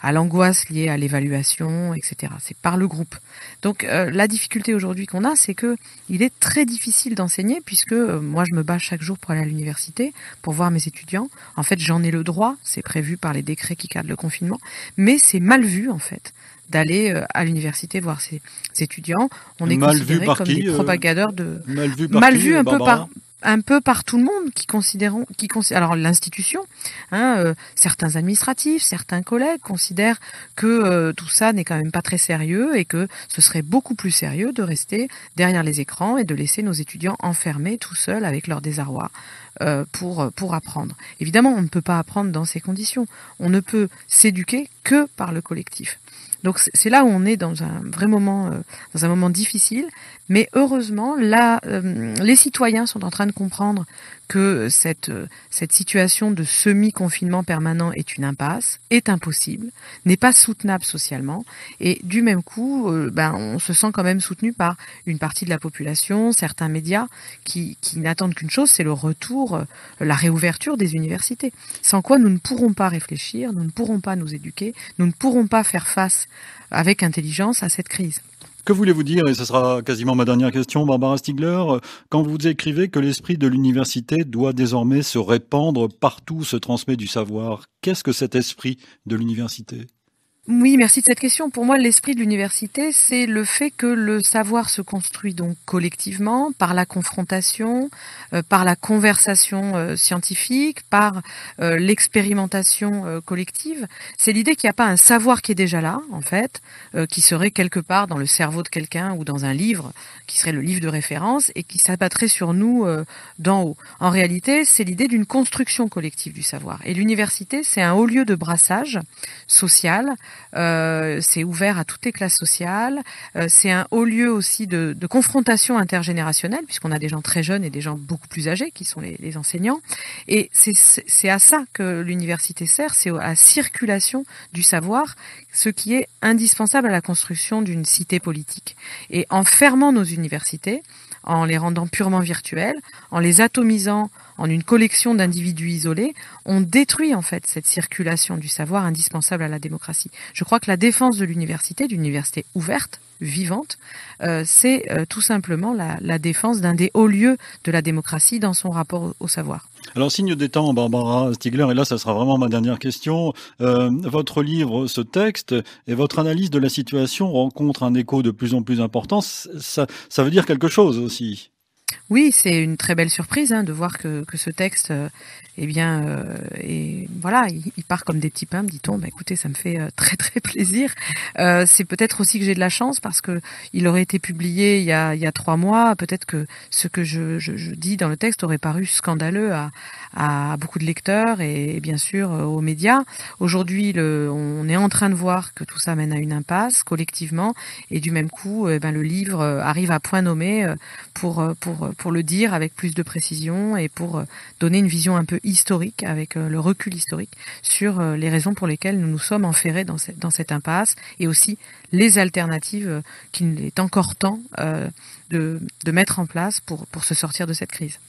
à l'angoisse liée à l'évaluation, etc. C'est par le groupe. Donc la difficulté aujourd'hui qu'on a, c'est que il est très difficile d'enseigner, puisque moi je me bats chaque jour pour aller à l'université, pour voir mes étudiants. En fait, j'en ai le droit, c'est prévu par les décrets qui cadrent le confinement, mais c'est mal vu en fait d'aller à l'université voir ses étudiants. On est considérés comme des propagateurs de... Mal vu un peu par tout le monde alors l'institution, certains administratifs, certains collègues considèrent que tout ça n'est quand même pas très sérieux et que ce serait beaucoup plus sérieux de rester derrière les écrans et de laisser nos étudiants enfermés tout seuls avec leur désarroi pour apprendre. Évidemment, on ne peut pas apprendre dans ces conditions. On ne peut s'éduquer que par le collectif. Donc c'est là où on est dans un vrai moment, dans un moment difficile, mais heureusement là, les citoyens sont en train de comprendre que cette situation de semi-confinement permanent est une impasse, est impossible, n'est pas soutenable socialement, et du même coup, on se sent quand même soutenu par une partie de la population, certains médias qui n'attendent qu'une chose, c'est le retour, la réouverture des universités. Sans quoi nous ne pourrons pas réfléchir, nous ne pourrons pas nous éduquer, nous ne pourrons pas faire face avec intelligence à cette crise. Que voulez-vous dire, et ce sera quasiment ma dernière question, Barbara Stiegler, quand vous écrivez que l'esprit de l'université doit désormais se répandre partout où se transmet du savoir, qu'est-ce que cet esprit de l'université ? Oui, merci de cette question. Pour moi, l'esprit de l'université, c'est le fait que le savoir se construit donc collectivement, par la confrontation, par la conversation scientifique, par l'expérimentation collective. C'est l'idée qu'il n'y a pas un savoir qui est déjà là, en fait, qui serait quelque part dans le cerveau de quelqu'un ou dans un livre, qui serait le livre de référence et qui s'abattrait sur nous d'en haut. En réalité, c'est l'idée d'une construction collective du savoir. Et l'université, c'est un haut lieu de brassage social. C'est ouvert à toutes les classes sociales, c'est un haut lieu aussi de confrontation intergénérationnelle, puisqu'on a des gens très jeunes et des gens beaucoup plus âgés qui sont les enseignants, et c'est à ça que l'université sert, c'est à la circulation du savoir, ce qui est indispensable à la construction d'une cité politique. Et en fermant nos universités, en les rendant purement virtuelles, en les atomisant en une collection d'individus isolés, on détruit en fait cette circulation du savoir indispensable à la démocratie. Je crois que la défense de l'université, d'une université ouverte, vivante, c'est tout simplement la défense d'un des hauts lieux de la démocratie dans son rapport au savoir. Alors, signe des temps, Barbara Stiegler, et là, ça sera vraiment ma dernière question. Votre livre, ce texte, et votre analyse de la situation rencontre un écho de plus en plus important. Ça veut dire quelque chose aussi. Oui, c'est une très belle surprise de voir que ce texte, et voilà, il part comme des petits pains, me dit-on. Écoutez, ça me fait très très plaisir. C'est peut-être aussi que j'ai de la chance parce que il aurait été publié il y a 3 mois. Peut-être que ce que je dis dans le texte aurait paru scandaleux à beaucoup de lecteurs et bien sûr aux médias. Aujourd'hui, on est en train de voir que tout ça mène à une impasse collectivement, et du même coup, le livre arrive à point nommé pour le dire avec plus de précision et pour donner une vision un peu historique, avec le recul historique sur les raisons pour lesquelles nous nous sommes enferrés dans cette impasse, et aussi les alternatives qu'il est encore temps de mettre en place pour se sortir de cette crise.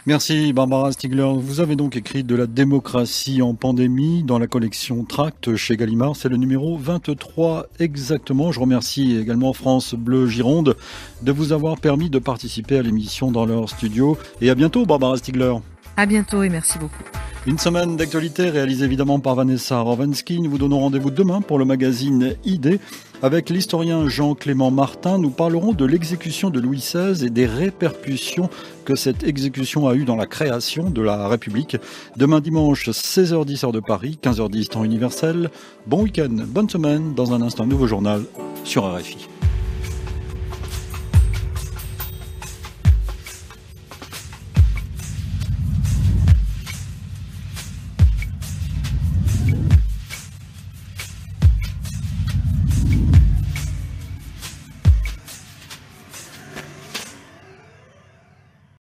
Merci Barbara Stiegler. Vous avez donc écrit De la démocratie en pandémie dans la collection Tracts chez Gallimard. C'est le numéro 23 exactement. Je remercie également France Bleu Gironde de vous avoir permis de participer à l'émission dans leur studio. Et à bientôt Barbara Stiegler. À bientôt et merci beaucoup. Une semaine d'actualité réalisée évidemment par Vanessa Rovensky. Nous vous donnons rendez-vous demain pour le magazine ID. Avec l'historien Jean-Clément Martin, nous parlerons de l'exécution de Louis XVI et des répercussions que cette exécution a eues dans la création de la République. Demain dimanche, 16h10 heure de Paris, 15h10 temps universel. Bon week-end, bonne semaine. Dans un instant, nouveau journal sur RFI.